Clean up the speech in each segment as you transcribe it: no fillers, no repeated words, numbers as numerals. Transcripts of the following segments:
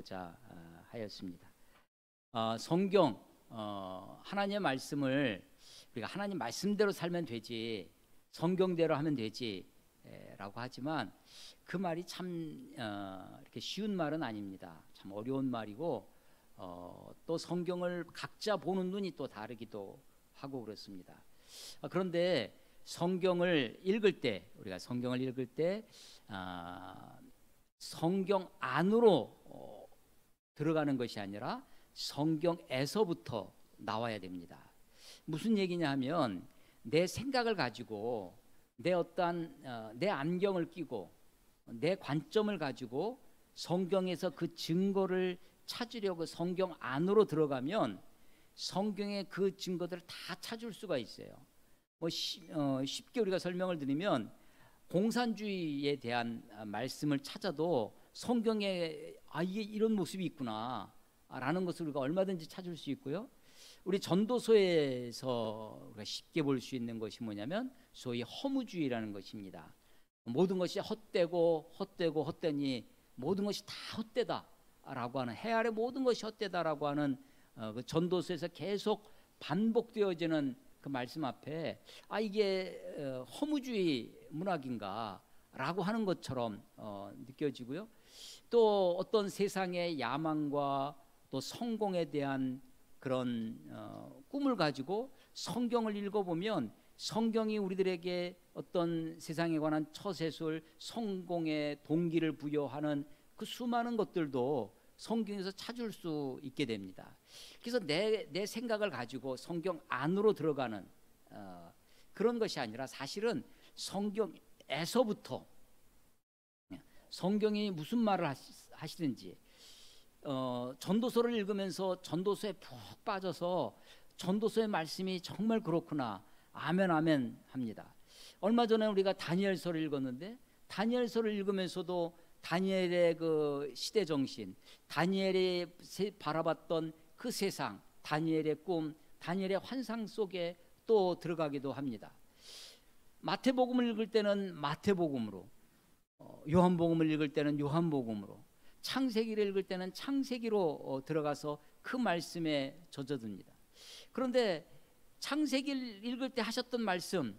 나누고자 하였습니다. 성경 하나님의 말씀을 우리가 하나님 말씀대로 살면 되지 성경대로 하면 되지 라고 하지만 그 말이 참 이렇게 쉬운 말은 아닙니다. 참 어려운 말이고 또 성경을 각자 보는 눈이 또 다르기도 하고 그렇습니다. 그런데 성경을 읽을 때 우리가 성경을 읽을 때 성경 안으로 들어가는 것이 아니라 성경에서부터 나와야 됩니다. 무슨 얘기냐 하면 내 생각을 가지고 내 어떠한 내 안경을 끼고 내 관점을 가지고 성경에서 그 증거를 찾으려고 성경 안으로 들어가면 성경의 그 증거들을 다 찾을 수가 있어요. 쉽게 우리가 설명을 드리면 공산주의에 대한 말씀을 찾아도 성경에 이게 이런 모습이 있구나 라는 것을 우리가 얼마든지 찾을 수 있고요. 우리 전도서에서 우리가 쉽게 볼 수 있는 것이 뭐냐면 소위 허무주의라는 것입니다. 모든 것이 헛되니 모든 것이 다 헛되다라고 하는 해 아래 모든 것이 헛되다라고 하는 그 전도서에서 계속 반복되어지는 그 말씀 앞에 이게 허무주의 문학인가라고 하는 것처럼 느껴지고요. 또 어떤 세상의 야망과 또 성공에 대한 그런 꿈을 가지고 성경을 읽어보면 성경이 우리들에게 어떤 세상에 관한 처세술, 성공의 동기를 부여하는 그 수많은 것들도 성경에서 찾을 수 있게 됩니다. 그래서 내 생각을 가지고 성경 안으로 들어가는 그런 것이 아니라 사실은 성경에서부터 성경이 무슨 말을 하시든지 전도서를 읽으면서 전도서에 푹 빠져서 전도서의 말씀이 정말 그렇구나 아멘 아멘 합니다. 얼마 전에 우리가 다니엘서를 읽었는데 다니엘서를 읽으면서도 다니엘의 그 시대 정신, 다니엘이 바라봤던 그 세상, 다니엘의 꿈, 다니엘의 환상 속에 또 들어가기도 합니다. 마태복음을 읽을 때는 마태복음으로, 요한복음을 읽을 때는 요한복음으로, 창세기를 읽을 때는 창세기로 들어가서 그 말씀에 젖어듭니다. 그런데 창세기를 읽을 때 하셨던 말씀,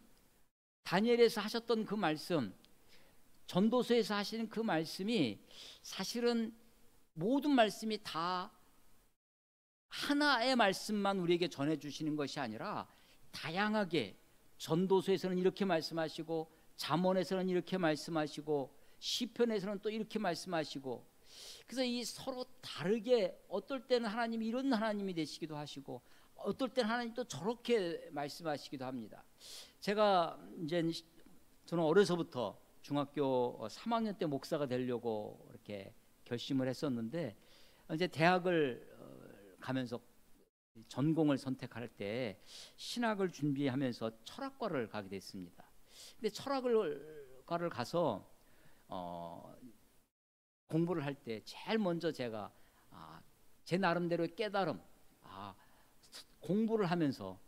다니엘에서 하셨던 그 말씀, 전도서에서 하시는 그 말씀이 사실은 모든 말씀이 다 하나의 말씀만 우리에게 전해주시는 것이 아니라 다양하게 전도서에서는 이렇게 말씀하시고 잠언에서는 이렇게 말씀하시고 시편에서는 또 이렇게 말씀하시고 그래서 이 서로 다르게 어떨 때는 하나님이 이런 하나님이 되시기도 하시고 어떨 때는 하나님 또 저렇게 말씀하시기도 합니다. 제가 이제 저는 어려서부터 중학교 3학년 때 목사가 되려고 이렇게 결심을 했었는데 이제 대학을 가면서 전공을 선택할 때 신학을 준비하면서 철학과를 가게 됐습니다. 근데 철학과를 가서 공부를 할 때 제일 먼저 제가 제 나름대로의 깨달음, 공부를 하면서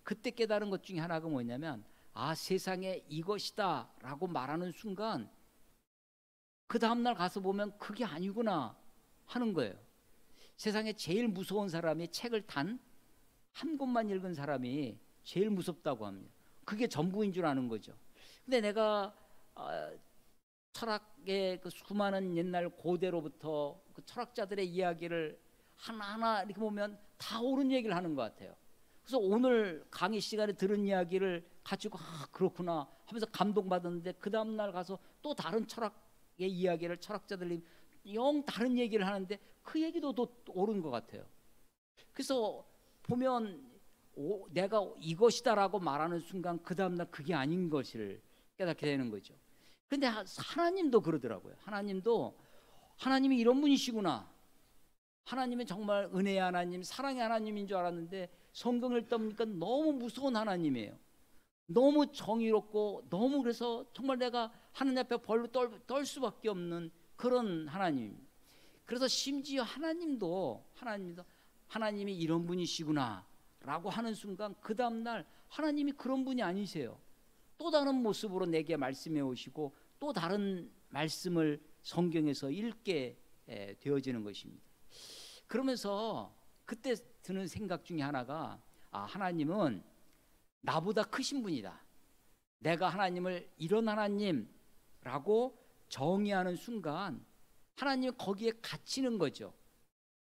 그때 깨달은 것 중에 하나가 뭐냐면 세상에 이것이다 라고 말하는 순간 그 다음날 가서 보면 그게 아니구나 하는 거예요. 세상에 제일 무서운 사람이 책을 단 한 권만 읽은 사람이 제일 무섭다고 합니다. 그게 전부인 줄 아는 거죠. 근데 내가 철학의 그 수많은 옛날 고대로부터 그 철학자들의 이야기를 하나하나 이렇게 보면 다 옳은 얘기를 하는 것 같아요. 그래서 오늘 강의 시간에 들은 이야기를 가지고 그렇구나 하면서 감동받았는데 그 다음날 가서 또 다른 철학의 이야기를 철학자들이 영 다른 얘기를 하는데 그 얘기도 또 옳은 것 같아요. 그래서 보면 내가 이것이다라고 말하는 순간 그 다음날 그게 아닌 것을 깨닫게 되는 거죠. 그런데 하나님도 그러더라고요. 하나님이 이런 분이시구나. 하나님은 정말 은혜의 하나님, 사랑의 하나님인 줄 알았는데 성경을 읽다 보니까 너무 무서운 하나님이에요. 너무 정의롭고 너무 그래서 정말 내가 하나님 앞에 벌로 떨 수밖에 없는 그런 하나님. 그래서 심지어 하나님이 이런 분이시구나 라고 하는 순간 그 다음날 하나님이 그런 분이 아니세요. 또 다른 모습으로 내게 말씀해 오시고 또 다른 말씀을 성경에서 읽게 되어지는 것입니다. 그러면서 그때 드는 생각 중에 하나가, 하나님은 나보다 크신 분이다. 내가 하나님을 이런 하나님라고 정의하는 순간 하나님은 거기에 갇히는 거죠.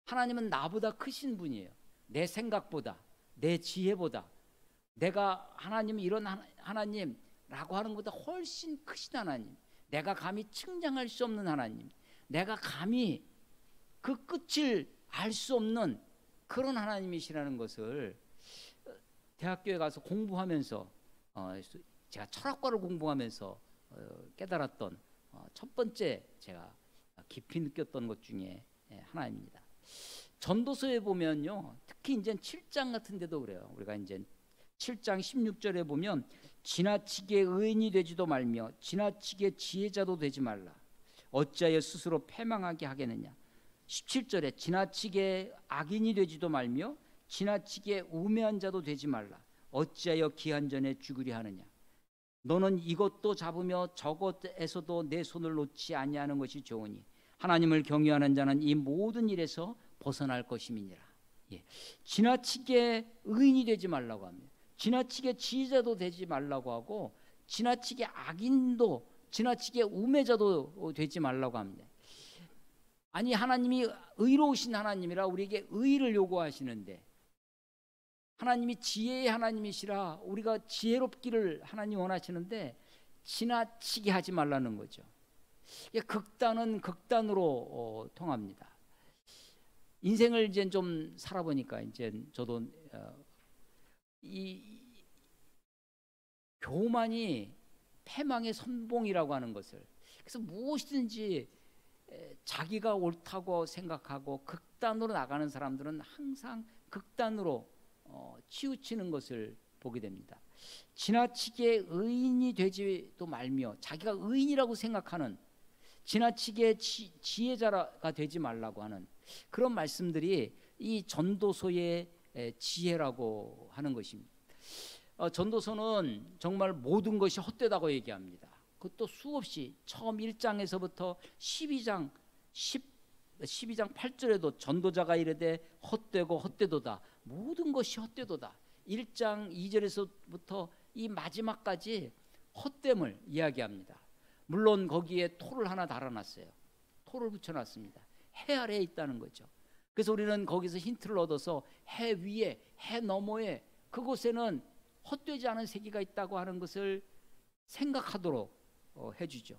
하나님은 나보다 크신 분이에요. 내 생각보다, 내 지혜보다, 내가 하나님은 이런 하나님라고 하는 것보다 훨씬 크신 하나님, 내가 감히 측량할 수 없는 하나님, 내가 감히 그 끝을 알 수 없는 그런 하나님이시라는 것을 대학교에 가서 공부하면서, 제가 철학과를 공부하면서 깨달았던 첫 번째 제가 깊이 느꼈던 것 중에 하나입니다. 전도서에 보면요, 특히 이제 7장 같은 데도 그래요. 우리가 이제 7장 16절에 보면 지나치게 의인이 되지도 말며 지나치게 지혜자도 되지 말라. 어찌하여 스스로 패망하게 하겠느냐. 17절에 지나치게 악인이 되지도 말며 지나치게 우매한 자도 되지 말라. 어찌하여 기한 전에 죽으려 하느냐. 너는 이것도 잡으며 저것에서도 내 손을 놓지 아니하는 것이 좋으니 하나님을 경외하는 자는 이 모든 일에서 벗어날 것임이니라. 지나치게 의인이 되지 말라고 합니다. 지나치게 지혜자도 되지 말라고 하고 지나치게 악인도 지나치게 우매자도 되지 말라고 합니다. 아니, 하나님이 의로우신 하나님이라 우리에게 의의를 요구하시는데, 하나님이 지혜의 하나님이시라 우리가 지혜롭기를 하나님 원하시는데 지나치게 하지 말라는 거죠. 극단은 극단으로 통합니다. 인생을 이제 좀 살아보니까 이제 저도 이 교만이 패망의 선봉이라고 하는 것을, 그래서 무엇이든지 자기가 옳다고 생각하고 극단으로 나가는 사람들은 항상 극단으로 치우치는 것을 보게 됩니다. 지나치게 의인이 되지도 말며 자기가 의인이라고 생각하는, 지나치게 지혜자가 되지 말라고 하는 그런 말씀들이 이 전도서의 지혜라고 하는 것입니다. 전도서는 정말 모든 것이 헛되다고 얘기합니다. 그것도 수없이 처음 1장에서부터 12장 8절에도 전도자가 이르되 헛되고 헛되도다, 모든 것이 헛되도다. 1장 2절에서부터 이 마지막까지 헛됨을 이야기합니다. 물론 거기에 토를 하나 달아놨어요. 토를 붙여놨습니다. 해 아래에 있다는 거죠. 그래서 우리는 거기서 힌트를 얻어서 해 위에, 해 너머에, 그곳에는 헛되지 않은 세계가 있다고 하는 것을 생각하도록 해주죠.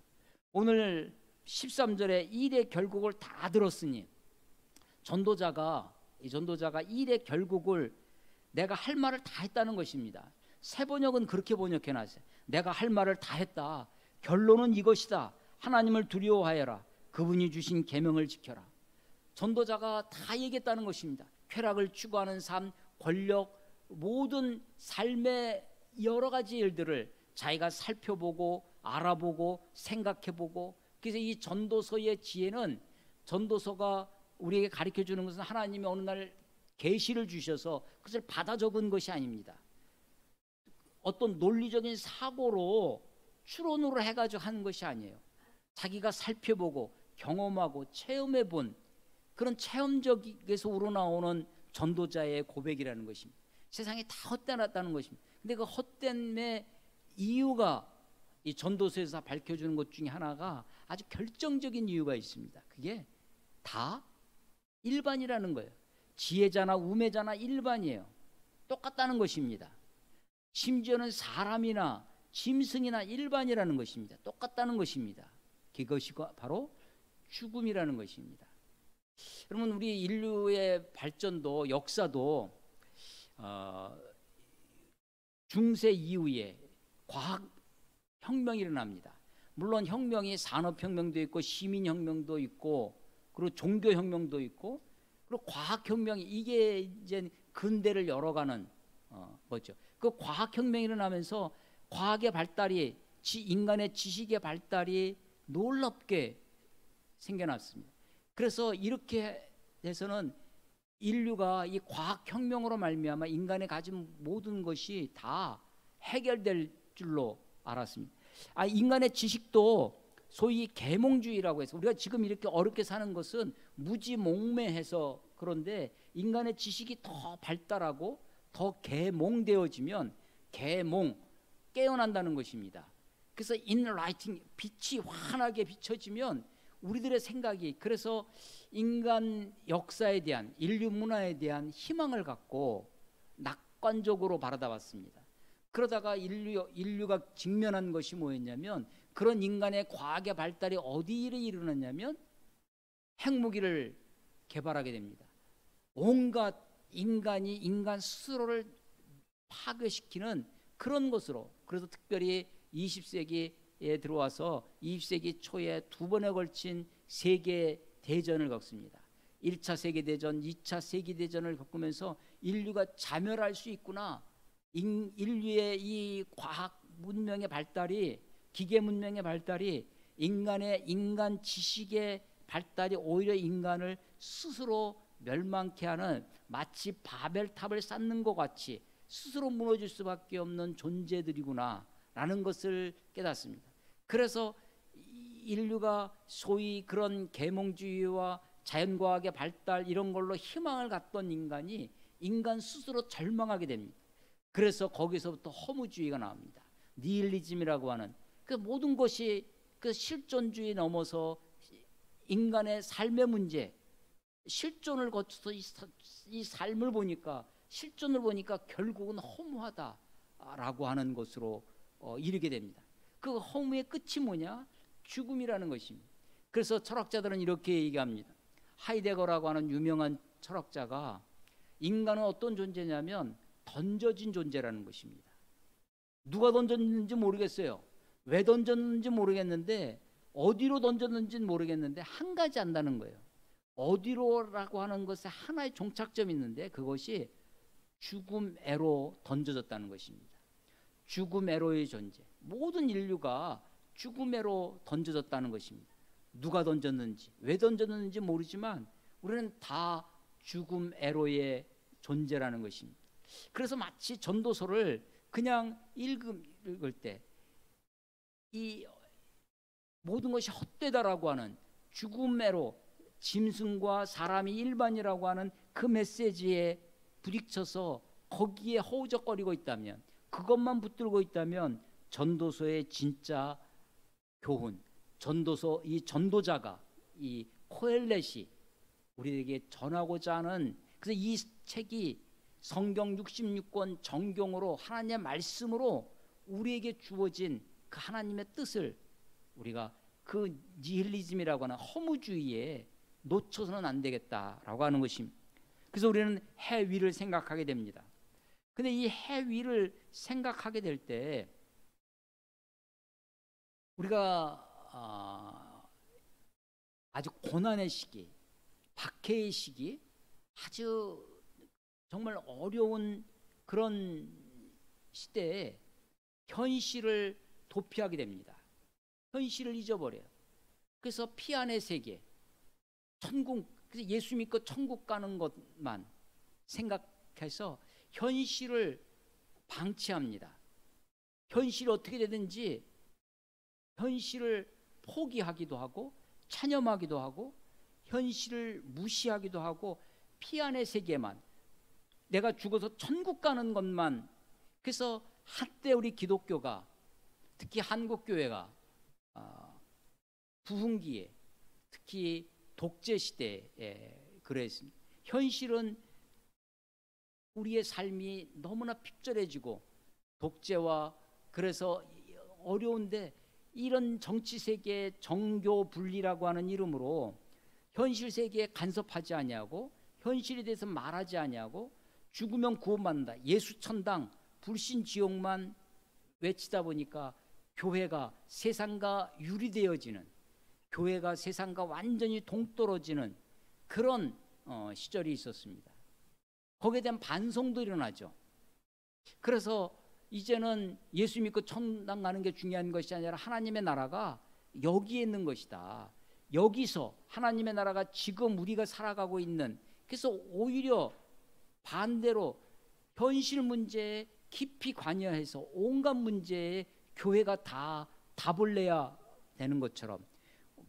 오늘 13절에 일의 결국을 다 들었으니, 전도자가 일의 결국을 내가 할 말을 다 했다는 것입니다. 새번역은 그렇게 번역해놨어요. 내가 할 말을 다 했다. 결론은 이것이다. 하나님을 두려워하여라. 그분이 주신 계명을 지켜라. 전도자가 다 얘기했다는 것입니다. 쾌락을 추구하는 삶, 권력, 모든 삶의 여러 가지 일들을 자기가 살펴보고 알아보고 생각해보고, 그래서 이 전도서의 지혜는, 전도서가 우리에게 가르쳐주는 것은 하나님이 어느 날 계시를 주셔서 그것을 받아 적은 것이 아닙니다. 어떤 논리적인 사고로 추론으로 해가지고 하는 것이 아니에요. 자기가 살펴보고 경험하고 체험해본 그런 체험적에서 우러나오는 전도자의 고백이라는 것입니다. 세상이 다 헛되었다는 것입니다. 근데 그 헛됨의 이유가 이 전도서에서 밝혀주는 것 중에 하나가 아주 결정적인 이유가 있습니다. 그게 다 일반이라는 거예요. 지혜자나 우매자나 일반이에요. 똑같다는 것입니다. 심지어는 사람이나 짐승이나 일반이라는 것입니다. 똑같다는 것입니다. 그것이 바로 죽음이라는 것입니다. 여러분, 우리 인류의 발전도 역사도 중세 이후에 과학혁명이 일어납니다. 물론 혁명이 산업혁명도 있고 시민혁명도 있고 그리고 종교혁명도 있고 그리고 과학혁명이, 이게 이제 근대를 열어가는 거죠. 그 과학혁명이 일어나면서 과학의 발달이, 인간의 지식의 발달이 놀랍게 생겨났습니다. 그래서 이렇게 돼서는 인류가 이 과학혁명으로 말미암아 인간이 가진 모든 것이 다 해결될 줄로 알았습니다. 인간의 지식도 소위 계몽주의라고 해서 우리가 지금 이렇게 어렵게 사는 것은 무지몽매해서 그런데 인간의 지식이 더 발달하고 더 계몽되어지면 깨어난다는 것입니다. 그래서 인라이팅 빛이 환하게 비춰지면 우리들의 생각이 그래서 인간 역사에 대한 인류 문화에 대한 희망을 갖고 낙관적으로 바라다봤습니다. 그러다가 인류가 직면한 것이 뭐였냐면 그런 인간의 과학의 발달이 어디를 이르렀냐면 핵무기를 개발하게 됩니다. 온갖 인간이 인간 스스로를 파괴시키는 그런 것으로 그래서 특별히 20세기에 들어와서 20세기 초에 두 번에 걸친 세계 대전을 겪습니다. 1차 세계대전, 2차 세계대전을 겪으면서 인류가 자멸할 수 있구나. 인류의 이 과학 문명의 발달이 기계 문명의 발달이 인간 지식의 발달이 오히려 인간을 스스로 멸망케 하는 마치 바벨탑을 쌓는 것 같이 스스로 무너질 수밖에 없는 존재들이구나 라는 것을 깨닫습니다. 그래서 인류가 소위 그런 계몽주의와 자연과학의 발달 이런 걸로 희망을 갖던 인간이 인간 스스로 절망하게 됩니다. 그래서 거기서부터 허무주의가 나옵니다. 니힐리즘이라고 하는 그 모든 것이 그 실존주의 넘어서 인간의 삶의 문제 실존을 거쳐서 이 삶을 보니까 실존을 보니까 결국은 허무하다라고 하는 것으로 이르게 됩니다. 그 허무의 끝이 뭐냐? 죽음이라는 것입니다. 그래서 철학자들은 이렇게 얘기합니다. 하이데거라고 하는 유명한 철학자가 인간은 어떤 존재냐면 던져진 존재라는 것입니다. 누가 던졌는지 모르겠어요. 왜 던졌는지 모르겠는데 어디로 던졌는지는 모르겠는데 한 가지 안다는 거예요. 어디로라고 하는 것에 하나의 종착점이 있는데 그것이 죽음애로 던져졌다는 것입니다. 죽음애로의 존재. 모든 인류가 죽음애로 던져졌다는 것입니다. 누가 던졌는지 왜 던졌는지 모르지만 우리는 다 죽음애로의 존재라는 것입니다. 그래서 마치 전도서를 그냥 읽을 때 이 모든 것이 헛되다라고 하는 죽음애로 짐승과 사람이 일반이라고 하는 그 메시지에 부딪혀서 거기에 허우적거리고 있다면 그것만 붙들고 있다면 전도서의 진짜 교훈 전도서 이 전도자가 이 코엘렛이 우리에게 전하고자 하는 그래서 이 책이 성경 66권 정경으로 하나님의 말씀으로 우리에게 주어진 그 하나님의 뜻을 우리가 그 니힐리즘이라고 하는 허무주의에 놓쳐서는 안 되겠다라고 하는 것입니다. 그래서 우리는 해 위를 생각하게 됩니다. 근데 이 해 위를 생각하게 될 때 우리가 아주 고난의 시기, 박해의 시기, 아주 정말 어려운 그런 시대에 현실을 도피하게 됩니다. 현실을 잊어버려요. 그래서 피안의 세계, 천국, 그래서 예수 믿고 천국 가는 것만 생각해서 현실을 방치합니다. 현실이 어떻게 되든지 현실을 포기하기도 하고 찬염하기도 하고 현실을 무시하기도 하고 피안의 세계만 내가 죽어서 천국 가는 것만 그래서 한때 우리 기독교가 특히 한국교회가 부흥기에 특히 독재시대에 그랬습니다. 현실은 우리의 삶이 너무나 핍절해지고 독재와 그래서 어려운데 이런 정치세계 정교 분리라고 하는 이름으로 현실 세계에 간섭하지 아니하고 현실에 대해서 말하지 아니하고 죽으면 구원받는다. 예수 천당 불신 지옥만 외치다 보니까 교회가 세상과 유리되어지는 교회가 세상과 완전히 동떨어지는 그런 시절이 있었습니다. 거기에 대한 반성도 일어나죠. 그래서 이제는 예수 믿고 천당 가는 게 중요한 것이 아니라 하나님의 나라가 여기에 있는 것이다. 여기서 하나님의 나라가 지금 우리가 살아가고 있는 그래서 오히려 반대로 현실 문제에 깊이 관여해서 온갖 문제에 교회가 다 답을 내야 되는 것처럼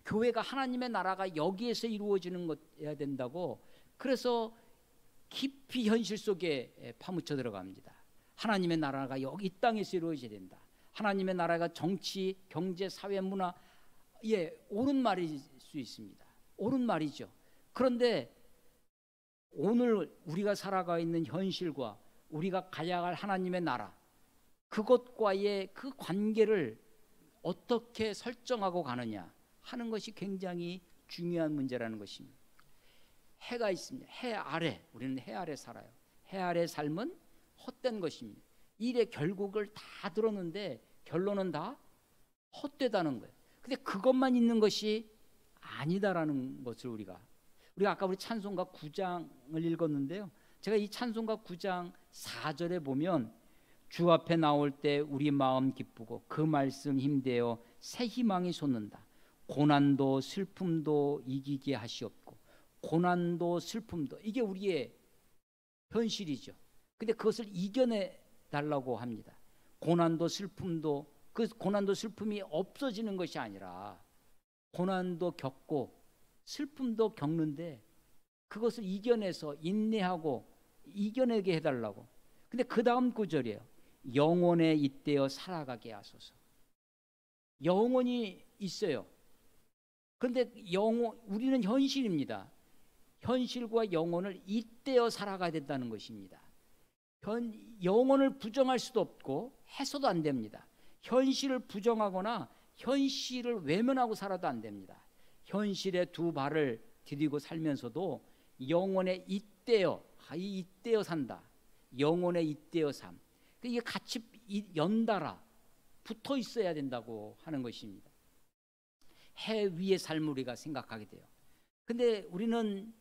교회가 하나님의 나라가 여기에서 이루어지는 것이어야 된다고, 그래서 깊이 현실 속에 파묻혀 들어갑니다. 하나님의 나라가 여기 이 땅에서 이루어져야 된다. 하나님의 나라가 정치, 경제, 사회, 문화, 옳은 말일 수 있습니다. 옳은 말이죠. 그런데 오늘 우리가 살아가 있는 현실과 우리가 가야 할 하나님의 나라, 그것과의 그 관계를 어떻게 설정하고 가느냐 하는 것이 굉장히 중요한 문제라는 것입니다. 해가 있습니다. 해 아래, 우리는 해 아래 살아요. 해 아래 삶은 헛된 것입니다. 일의 결국을 다 들었는데 결론은 다 헛되다는 거예요. 근데 그것만 있는 것이 아니다라는 것을 우리가 아까 우리 찬송가 9장을 읽었는데요. 제가 이 찬송가 9장 4절에 보면 주 앞에 나올 때 우리 마음 기쁘고 그 말씀 힘대어 새 희망이 솟는다. 고난도 슬픔도 이기게 하시옵고, 고난도 슬픔도, 이게 우리의 현실이죠. 근데 그것을 이겨내 달라고 합니다. 고난도 슬픔도, 그 고난도 슬픔이 없어지는 것이 아니라 고난도 겪고 슬픔도 겪는데 그것을 이겨내서 인내하고 이겨내게 해달라고. 근데 그 다음 구절이에요. 영원에 잇대어 살아가게 하소서. 영원이 있어요. 그런데 우리는 현실입니다. 현실과 영혼을 잇대어 살아가야 된다는 것입니다. 영혼을 부정할 수도 없고 해서도 안 됩니다. 현실을 부정하거나 현실을 외면하고 살아도 안 됩니다. 현실에 두 발을 디디고 살면서도 영혼에 잇대어, 잇대어 산다. 영혼에 잇대어 삶. 이게 같이 연달아 붙어 있어야 된다고 하는 것입니다. 해 위의 삶을 우리가 생각하게 돼요. 근데 우리는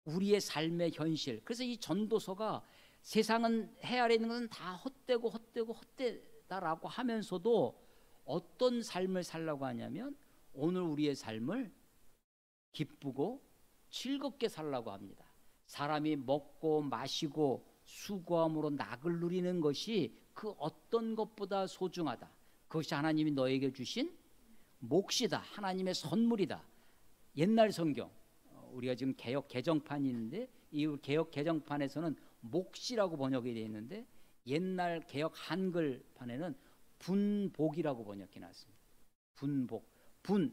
우리의 삶의 현실, 그래서 이 전도서가 세상은 해 아래 있는 것은 다 헛되다라고 하면서도 어떤 삶을 살라고 하냐면 오늘 우리의 삶을 기쁘고 즐겁게 살라고 합니다. 사람이 먹고 마시고 수고함으로 낙을 누리는 것이 그 어떤 것보다 소중하다. 그것이 하나님이 너에게 주신 몫이다. 하나님의 선물이다. 옛날 성경, 우리가 지금 개역 개정판이 있는데 이 개역 개정판에서는 몫이라고 번역이 되어 있는데 옛날 개역 한글판에는 분복이라고 번역해 놨습니다. 분복,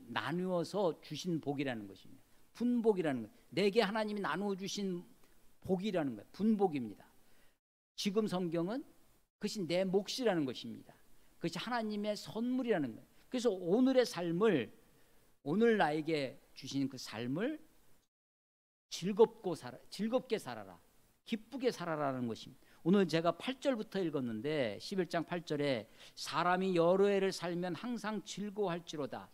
나누어서 주신 복이라는 것입니다. 분복이라는 것, 내게 하나님이 나누어 주신 복이라는 거예요. 분복입니다. 지금 성경은 그것이 내 몫이라는 것입니다. 그것이 하나님의 선물이라는 거예요. 그래서 오늘의 삶을, 오늘 나에게 주신 그 삶을 즐겁게 살아라, 기쁘게 살아라는 것입니다. 오늘 제가 8절부터 읽었는데 11장 8절에 사람이 여러 해를 살면 항상 즐거워할지로다.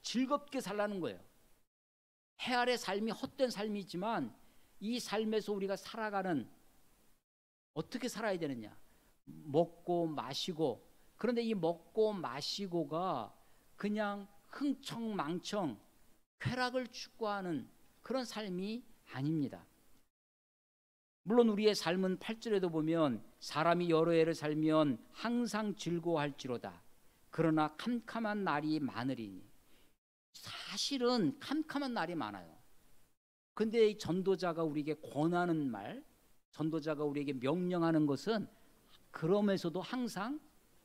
즐겁게 살라는 거예요. 해 아래 삶이 헛된 삶이지만 이 삶에서 우리가 살아가는, 어떻게 살아야 되느냐, 먹고 마시고. 그런데 이 먹고 마시고가 그냥 흥청망청 쾌락을 추구하는 그런 삶이 아닙니다. 물론 우리의 삶은 8절에도 보면 사람이 여러 해를 살면 항상 즐거워할지로다. 그러나 캄캄한 날이 많으리니. 사실은 캄캄한 날이 많아요. 근데 이 전도자가 우리에게 권하는 말, 전도자가 우리에게 명령하는 것은 그러면서도 항상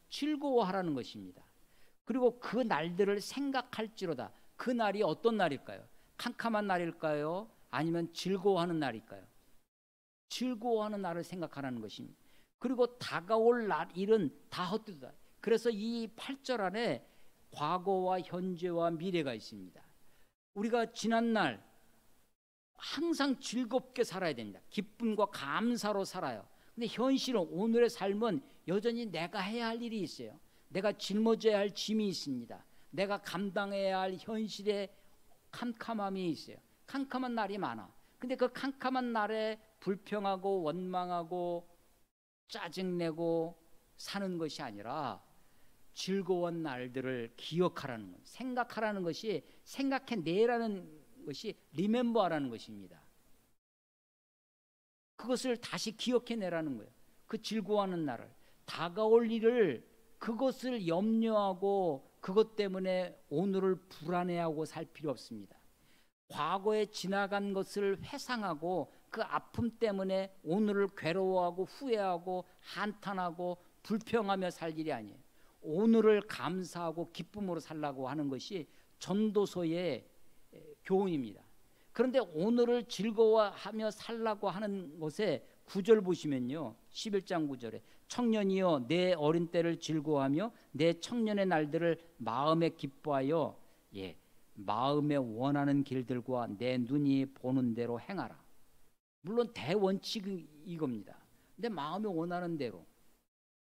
즐거워하라는 것입니다. 그리고 그 날들을 생각할지로다. 그 날이 어떤 날일까요? 캄캄한 날일까요? 아니면 즐거워하는 날일까요? 즐거워하는 날을 생각하라는 것입니다. 그리고 다가올 일은 다 헛되다. 그래서 이 8절 안에 과거와 현재와 미래가 있습니다. 우리가 지난 날 항상 즐겁게 살아야 됩니다. 기쁨과 감사로 살아요. 근데 현실은, 오늘의 삶은 여전히 내가 해야 할 일이 있어요. 내가 짊어져야 할 짐이 있습니다. 내가 감당해야 할 현실의 캄캄함이 있어요. 캄캄한 날이 많아. 근데 그 캄캄한 날에 불평하고 원망하고 짜증내고 사는 것이 아니라 즐거운 날들을 기억하라는 것, 생각하라는 것이, 생각해내라는 것이 리멤버라는 것입니다. 그것을 다시 기억해내라는 거예요. 그 즐거워하는 날을, 다가올 일을, 그것을 염려하고 그것 때문에 오늘을 불안해하고 살 필요 없습니다. 과거에 지나간 것을 회상하고 그 아픔 때문에 오늘을 괴로워하고 후회하고 한탄하고 불평하며 살 일이 아니에요. 오늘을 감사하고 기쁨으로 살라고 하는 것이 전도서의 교훈입니다. 그런데 오늘을 즐거워하며 살라고 하는 것에 9절 보시면요, 11장 9절에 청년이여 내 어린 때를 즐거워하며 내 청년의 날들을 마음에 기뻐하여 마음에 원하는 길들과 내 눈이 보는 대로 행하라. 물론 대원칙은 이겁니다. 내 마음에 원하는 대로,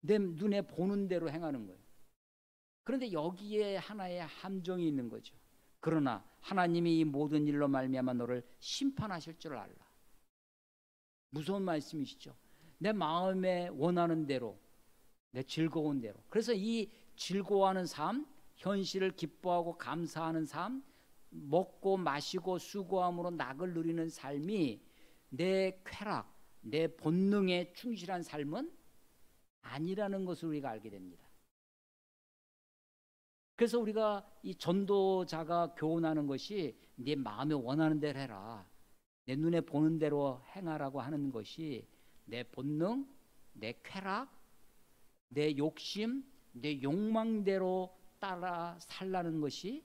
내 눈에 보는 대로 행하는 거예요. 그런데 여기에 하나의 함정이 있는 거죠. 그러나 하나님이 이 모든 일로 말미암아 너를 심판하실 줄 알라. 무서운 말씀이시죠. 내 마음에 원하는 대로, 내 즐거운 대로. 그래서 이 즐거워하는 삶, 현실을 기뻐하고 감사하는 삶, 먹고 마시고 수고함으로 낙을 누리는 삶이 내 쾌락, 내 본능에 충실한 삶은 아니라는 것을 우리가 알게 됩니다. 그래서 우리가 이 전도자가 교훈하는 것이 네 마음에 원하는 대로 해라, 내 눈에 보는 대로 행하라고 하는 것이 내 본능, 내 쾌락, 내 욕심, 내 욕망대로 따라 살라는 것이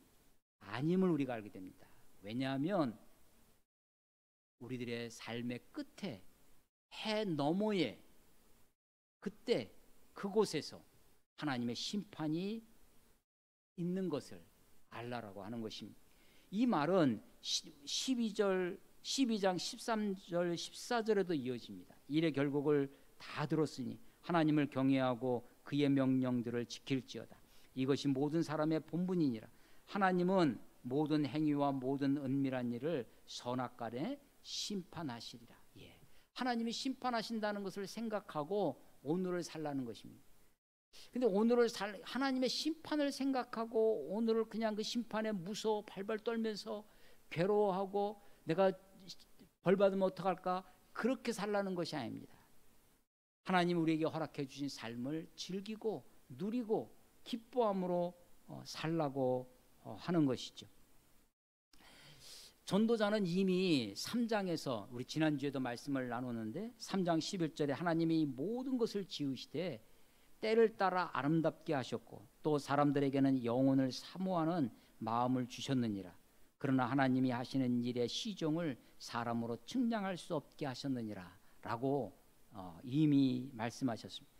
아님을 우리가 알게 됩니다. 왜냐하면 우리들의 삶의 끝에, 해 너머에, 그때 그곳에서 하나님의 심판이 있는 것을 알라라고 하는 것입니다. 이 말은 12장 13절 14절에도 이어집니다. 일의 결국을 다 들었으니 하나님을 경외하고 그의 명령들을 지킬지어다. 이것이 모든 사람의 본분이니라. 하나님은 모든 행위와 모든 은밀한 일을 선악간에 심판하시리라. 하나님이 심판하신다는 것을 생각하고 오늘을 살라는 것입니다. 근데 오늘을 하나님의 심판을 생각하고 오늘을 그냥 그 심판에 무서워 발발 떨면서 괴로워하고 내가 벌 받으면 어떡할까, 그렇게 살라는 것이 아닙니다. 하나님 우리에게 허락해 주신 삶을 즐기고 누리고 기뻐함으로 살라고 하는 것이죠. 전도자는 이미 3장에서 우리 지난주에도 말씀을 나누는데 3장 11절에 하나님이 모든 것을 지으시되 때를 따라 아름답게 하셨고 또 사람들에게는 영혼을 사모하는 마음을 주셨느니라. 그러나 하나님이 하시는 일의 시종을 사람으로 측량할 수 없게 하셨느니라 라고 이미 말씀하셨습니다.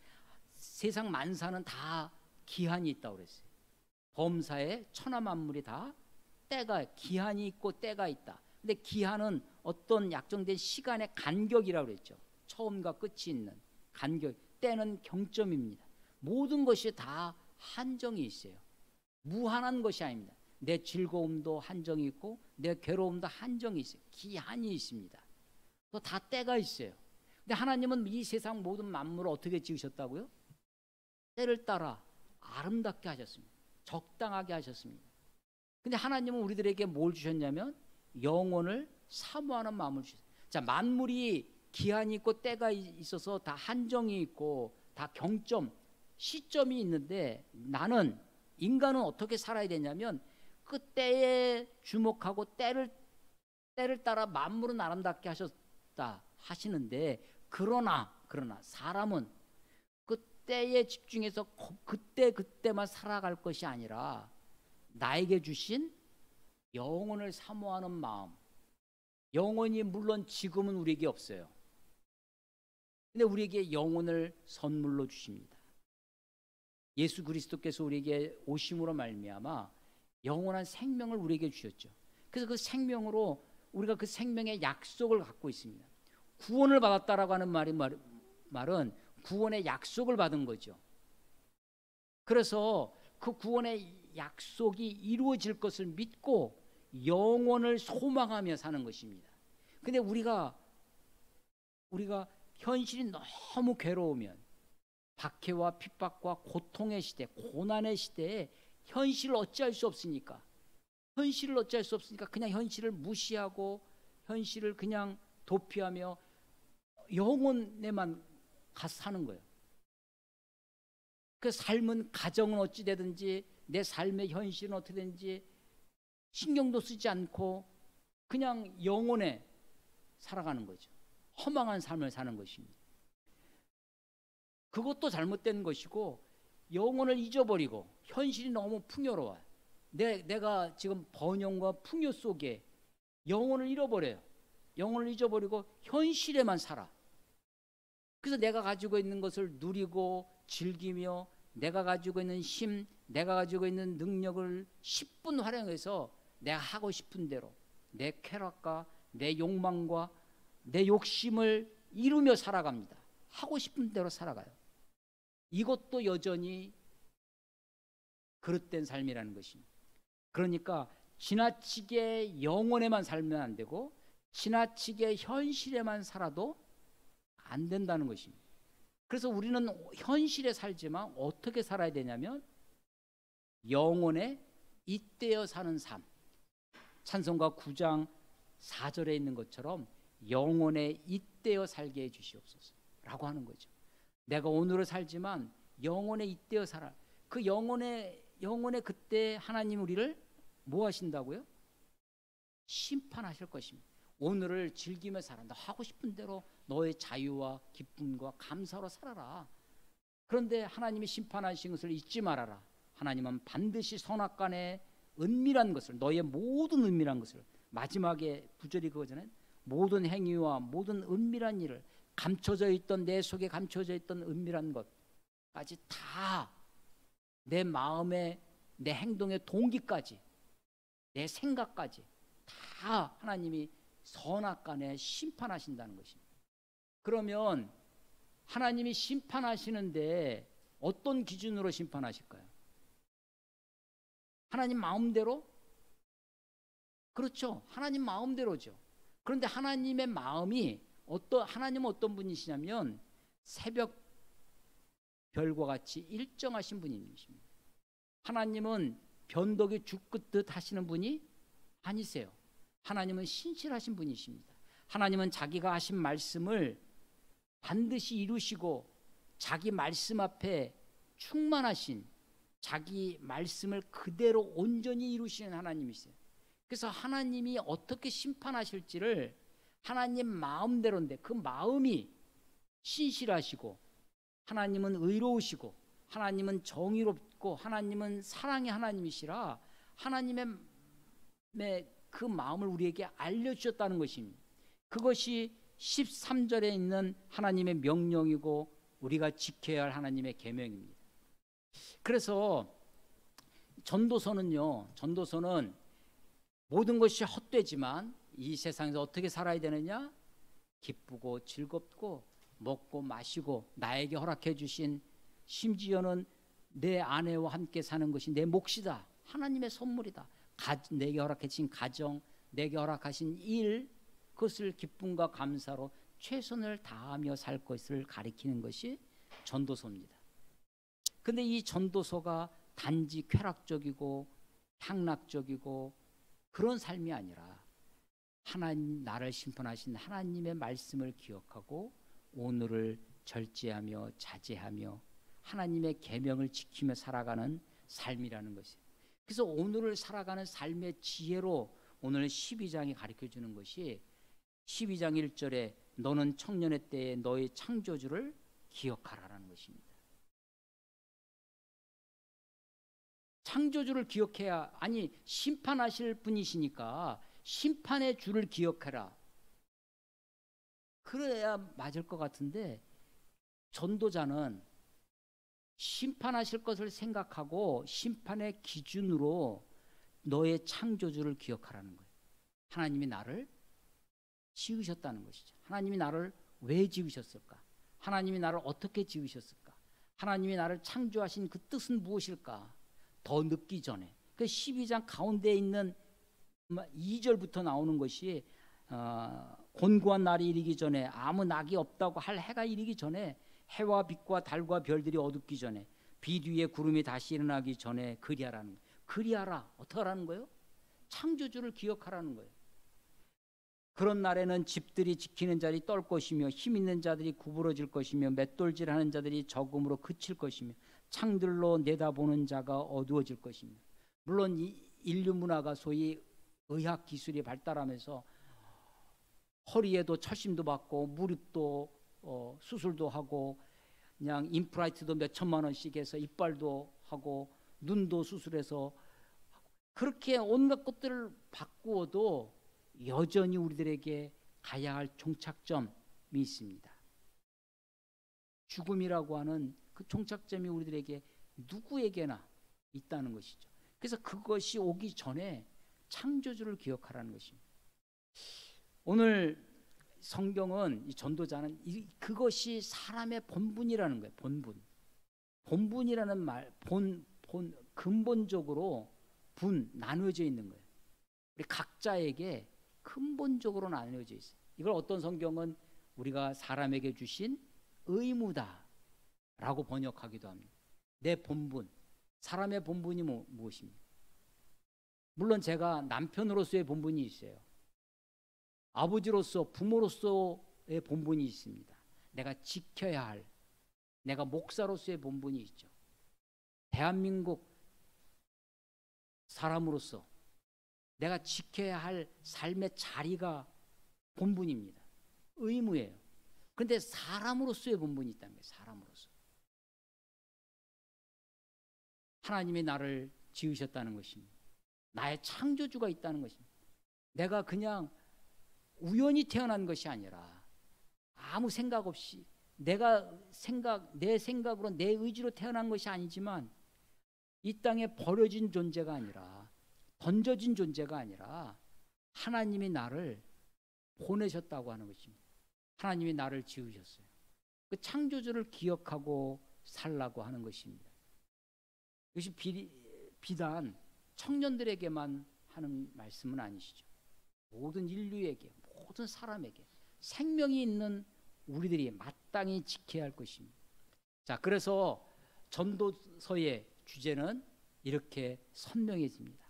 세상 만사는 다 기한이 있다고 그랬어요. 범사에 천하 만물이 다 때가, 기한이 있고 때가 있다. 근데 기한은 어떤 약정된 시간의 간격이라고 그랬죠. 처음과 끝이 있는 간격. 때는 경점입니다. 모든 것이 다 한정이 있어요. 무한한 것이 아닙니다. 내 즐거움도 한정이 있고 내 괴로움도 한정이 있어요. 기한이 있습니다. 또 다 때가 있어요. 근데 하나님은 이 세상 모든 만물을 어떻게 지으셨다고요? 때를 따라 아름답게 하셨습니다. 적당하게 하셨습니다. 근데 하나님은 우리들에게 뭘 주셨냐면 영혼을 사모하는 마음을 주셨어요. 자, 만물이 기한이 있고 때가 있어서 다 한정이 있고 다 경점, 시점이 있는데 나는, 인간은 어떻게 살아야 되냐면 그 때에 주목하고 때를 따라 만물은 아름답게 하셨다 하시는데, 그러나 사람은 그 때에 집중해서 그때만 살아갈 것이 아니라 나에게 주신 영혼을 사모하는 마음, 영혼이 물론 지금은 우리에게 없어요. 근데 우리에게 영혼을 선물로 주십니다. 예수 그리스도께서 우리에게 오심으로 말미암아 영원한 생명을 우리에게 주셨죠. 그래서 그 생명으로 우리가 그 생명의 약속을 갖고 있습니다. 구원을 받았다라고 하는 말은 구원의 약속을 받은 거죠. 그래서 그 구원의 약속이 이루어질 것을 믿고 영원을 소망하며 사는 것입니다. 근데 우리가 현실이 너무 괴로우면, 박해와 핍박과 고통의 시대, 고난의 시대에 현실을 어찌할 수 없으니까 그냥 현실을 무시하고 현실을 그냥 도피하며 영혼에만 가서 사는 거예요. 그 삶은, 가정은 어찌 되든지 내 삶의 현실은 어떻게 되는지 신경도 쓰지 않고 그냥 영혼에 살아가는 거죠. 허망한 삶을 사는 것입니다. 그것도 잘못된 것이고 영혼을 잊어버리고 현실이 너무 풍요로워요. 내가 지금 번영과 풍요 속에 영혼을 잃어버려요. 영혼을 잊어버리고 현실에만 살아. 그래서 내가 가지고 있는 것을 누리고 즐기며 내가 가지고 있는 힘, 내가 가지고 있는 능력을 10분 활용해서 내가 하고 싶은 대로 내 쾌락과 내 욕망과 내 욕심을 이루며 살아갑니다. 하고 싶은 대로 살아가요. 이것도 여전히 그릇된 삶이라는 것입니다. 그러니까 지나치게 영혼에만 살면 안 되고 지나치게 현실에만 살아도 안 된다는 것입니다. 그래서 우리는 현실에 살지만 어떻게 살아야 되냐면 영혼에 잇대어 사는 삶. 찬송가 9장 4절에 있는 것처럼 영혼에 잇대어 살게 해 주시옵소서 라고 하는 거죠. 내가 오늘을 살지만 영혼에 잇대어 살아. 그 영혼에 그때 하나님 우리를 뭐 하신다고요? 심판하실 것입니다. 오늘을 즐기며 살아. 너 하고 싶은 대로 너의 자유와 기쁨과 감사로 살아라. 그런데 하나님이 심판하신 것을 잊지 말아라. 하나님은 반드시 선악간에 은밀한 것을, 너의 모든 은밀한 것을, 마지막에 구절이 그거잖아요. 모든 행위와 모든 은밀한 일을, 감춰져 있던 내 속에 감춰져 있던 은밀한 것까지 다 내 마음에 내 행동의 동기까지 내 생각까지 다 하나님이 선악간에 심판하신다는 것입니다. 그러면 하나님이 심판하시는데 어떤 기준으로 심판하실까요? 하나님 마음대로? 그렇죠. 하나님 마음대로죠. 그런데 하나님의 마음이 하나님은 어떤 분이시냐면 새벽 별과 같이 일정하신 분이십니다. 하나님은 변덕이 죽긋듯 하시는 분이 아니세요. 하나님은 신실하신 분이십니다. 하나님은 자기가 하신 말씀을 반드시 이루시고 자기 말씀 앞에 충만하신, 자기 말씀을 그대로 온전히 이루시는 하나님이세요. 그래서 하나님이 어떻게 심판하실지를 하나님 마음대로인데 그 마음이 신실하시고 하나님은 의로우시고 하나님은 정의롭고 하나님은 사랑의 하나님이시라 하나님의 그 마음을 우리에게 알려주셨다는 것입니다. 그것이 13절에 있는 하나님의 명령이고 우리가 지켜야 할 하나님의 계명입니다. 그래서 전도서는 모든 것이 헛되지만 이 세상에서 어떻게 살아야 되느냐? 기쁘고 즐겁고 먹고 마시고 나에게 허락해 주신, 심지어는 내 아내와 함께 사는 것이 내 몫이다. 하나님의 선물이다. 내게 허락해 주신 가정, 내게 허락하신 일, 그것을 기쁨과 감사로 최선을 다하며 살 것을 가리키는 것이 전도서입니다. 근데 이 전도서가 단지 쾌락적이고 향락적이고 그런 삶이 아니라 하나님, 나를 심판하신 하나님의 말씀을 기억하고 오늘을 절제하며 자제하며 하나님의 계명을 지키며 살아가는 삶이라는 것이에요. 그래서 오늘을 살아가는 삶의 지혜로 오늘 12장이 가르쳐주는 것이 12장 1절에 너는 청년의 때에 너의 창조주를 기억하라라는 것입니다. 창조주를 기억해야, 아니 심판하실 분이시니까 심판의 주를 기억해라. 그래야 맞을 것 같은데 전도자는 심판하실 것을 생각하고 심판의 기준으로 너의 창조주를 기억하라는 거예요. 하나님이 나를 지으셨다는 것이죠. 하나님이 나를 왜 지으셨을까? 하나님이 나를 어떻게 지으셨을까? 하나님이 나를 창조하신 그 뜻은 무엇일까? 더 늦기 전에 그 12장 가운데에 있는 2절부터 나오는 것이 곤고한 날이 이르기 전에, 아무 낙이 없다고 할 해가 이르기 전에, 해와 빛과 달과 별들이 어둡기 전에, 빛 위에 구름이 다시 일어나기 전에 그리하라는 거예요. 그리하라. 어떻게 하라는 거예요? 창조주를 기억하라는 거예요. 그런 날에는 집들이 지키는 자들이 떨 것이며 힘 있는 자들이 구부러질 것이며 맷돌질하는 자들이 적음으로 그칠 것이며 창들로 내다보는 자가 어두워질 것입니다. 물론 이 인류 문화가 소위 의학 기술이 발달하면서 허리에도 철심도 받고 무릎도 수술도 하고 그냥 임플란트도 몇 천만 원씩 해서 이빨도 하고 눈도 수술해서 그렇게 온갖 것들을 바꾸어도 여전히 우리들에게 가야 할 종착점이 있습니다. 죽음이라고 하는 그 종착점이 우리들에게 누구에게나 있다는 것이죠. 그래서 그것이 오기 전에 창조주를 기억하라는 것입니다. 오늘 성경은 이 전도자는 그것이 사람의 본분이라는 거예요. 본분이라는 말, 근본적으로 나누어져 있는 거예요. 우리 각자에게 근본적으로 나누어져 있어요. 이걸 어떤 성경은 우리가 사람에게 주신 의무다라고 번역하기도 합니다. 내 본분, 사람의 본분이 무엇입니까? 물론 제가 남편으로서의 본분이 있어요. 아버지로서, 부모로서의 본분이 있습니다. 내가 지켜야 할, 내가 목사로서의 본분이 있죠. 대한민국 사람으로서 내가 지켜야 할 삶의 자리가 본분입니다. 의무예요. 그런데 사람으로서의 본분이 있다는 거예요. 사람으로서. 하나님이 나를 지으셨다는 것입니다. 나의 창조주가 있다는 것입니다. 내가 그냥 우연히 태어난 것이 아니라 아무 생각 없이 내 생각으로 내 의지로 태어난 것이 아니지만 이 땅에 버려진 존재가 아니라 던져진 존재가 아니라 하나님이 나를 보내셨다고 하는 것입니다. 하나님이 나를 지으셨어요. 그 창조주를 기억하고 살라고 하는 것입니다. 이것이 비단 청년들에게만 하는 말씀은 아니시죠. 모든 인류에게, 모든 사람에게 생명이 있는 우리들이 마땅히 지켜야 할 것입니다. 자, 그래서 전도서의 주제는 이렇게 선명해집니다.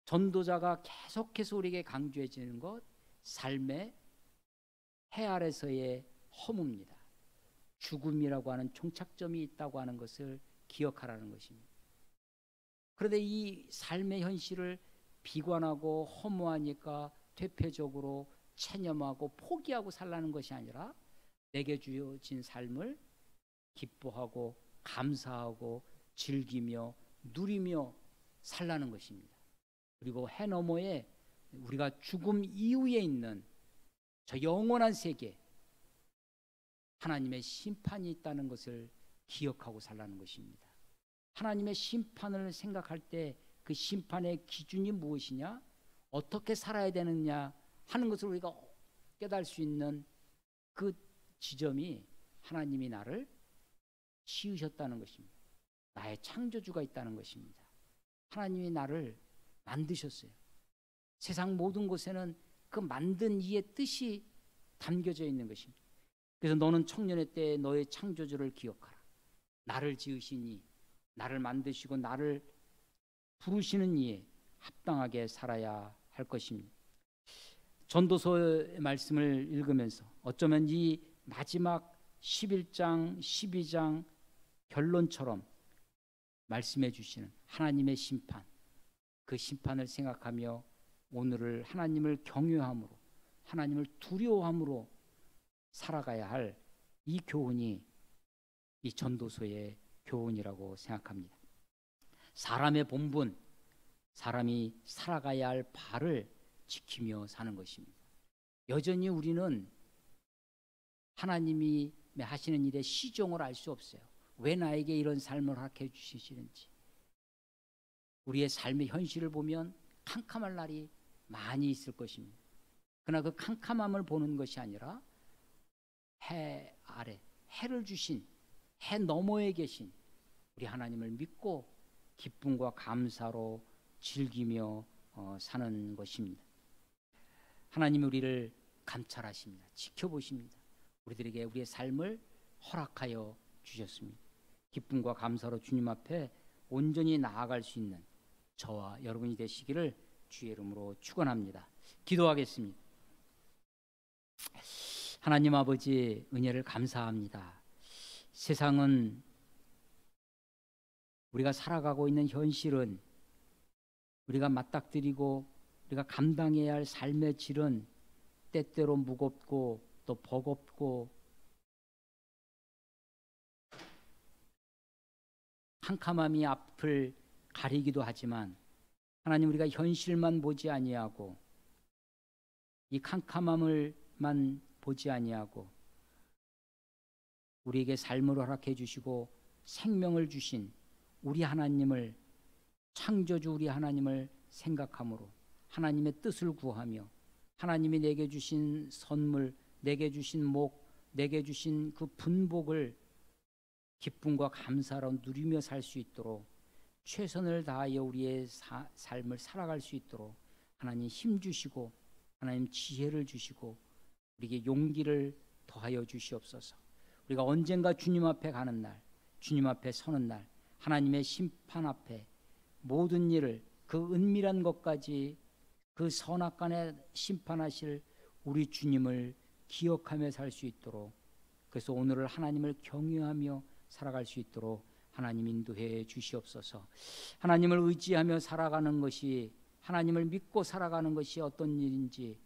전도자가 계속해서 우리에게 강조해 주는 것, 삶의 해 아래서의 허무입니다. 죽음이라고 하는 종착점이 있다고 하는 것을 기억하라는 것입니다. 그런데 이 삶의 현실을 비관하고 허무하니까 퇴폐적으로 체념하고 포기하고 살라는 것이 아니라 내게 주어진 삶을 기뻐하고 감사하고 즐기며 누리며 살라는 것입니다. 그리고 해 너머에 우리가 죽음 이후에 있는 저 영원한 세계, 하나님의 심판이 있다는 것을 기억하고 살라는 것입니다. 하나님의 심판을 생각할 때 그 심판의 기준이 무엇이냐, 어떻게 살아야 되느냐 하는 것을 우리가 깨달을 수 있는 그 지점이 하나님이 나를 지으셨다는 것입니다. 나의 창조주가 있다는 것입니다. 하나님이 나를 만드셨어요. 세상 모든 곳에는 그 만든 이의 뜻이 담겨져 있는 것입니다. 그래서 너는 청년의 때에 너의 창조주를 기억하라. 나를 지으신 이, 나를 만드시고 나를 부르시는 이에 합당하게 살아야 할 것입니다. 전도서의 말씀을 읽으면서 어쩌면 이 마지막 11장, 12장 결론처럼 말씀해 주시는 하나님의 심판, 그 심판을 생각하며 오늘을 하나님을 경외함으로, 하나님을 두려워함으로 살아가야 할 이 교훈이 이 전도서의 교훈이라고 생각합니다. 사람의 본분, 사람이 살아가야 할 바를 지키며 사는 것입니다. 여전히 우리는 하나님이 하시는 일의 시종을 알 수 없어요. 왜 나에게 이런 삶을 허락해 주시는지. 우리의 삶의 현실을 보면 캄캄할 날이 많이 있을 것입니다. 그러나 그 캄캄함을 보는 것이 아니라 해 아래, 해를 주신, 해 너머에 계신 우리 하나님을 믿고 기쁨과 감사로 즐기며 사는 것입니다. 하나님이 우리를 감찰하십니다. 지켜보십니다. 우리들에게 우리의 삶을 허락하여 주셨습니다. 기쁨과 감사로 주님 앞에 온전히 나아갈 수 있는 저와 여러분이 되시기를 주의 이름으로 축원합니다. 기도하겠습니다. 하나님 아버지, 은혜를 감사합니다. 세상은 우리가 살아가고 있는 현실은, 우리가 맞닥뜨리고 우리가 감당해야 할 삶의 질은 때때로 무겁고 또 버겁고 캄캄함이 앞을 가리기도 하지만, 하나님, 우리가 현실만 보지 아니하고 이 캄캄함을만 보지 아니하고 우리에게 삶을 허락해 주시고 생명을 주신 우리 하나님을, 창조주 우리 하나님을 생각함으로 하나님의 뜻을 구하며 하나님이 내게 주신 선물, 내게 주신 목, 내게 주신 그 분복을 기쁨과 감사로 누리며 살 수 있도록 최선을 다하여 우리의 삶을 살아갈 수 있도록 하나님 힘 주시고 하나님 지혜를 주시고 우리에게 용기를 더하여 주시옵소서. 우리가 언젠가 주님 앞에 가는 날, 주님 앞에 서는 날, 하나님의 심판 앞에 모든 일을, 그 은밀한 것까지 그 선악간에 심판하실 우리 주님을 기억하며 살 수 있도록, 그래서 오늘을 하나님을 경외하며 살아갈 수 있도록 하나님 인도해 주시옵소서. 하나님을 의지하며 살아가는 것이, 하나님을 믿고 살아가는 것이 어떤 일인지,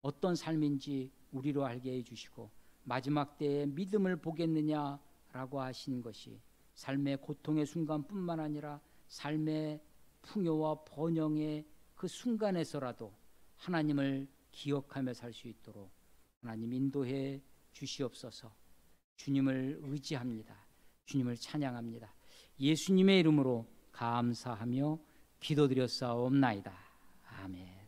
어떤 삶인지 우리로 알게 해주시고, 마지막 때에 믿음을 보겠느냐라고 하신 것이 삶의 고통의 순간뿐만 아니라 삶의 풍요와 번영의 그 순간에서라도 하나님을 기억하며 살 수 있도록 하나님 인도해 주시옵소서. 주님을 의지합니다. 주님을 찬양합니다. 예수님의 이름으로 감사하며 기도드렸사옵나이다. 아멘.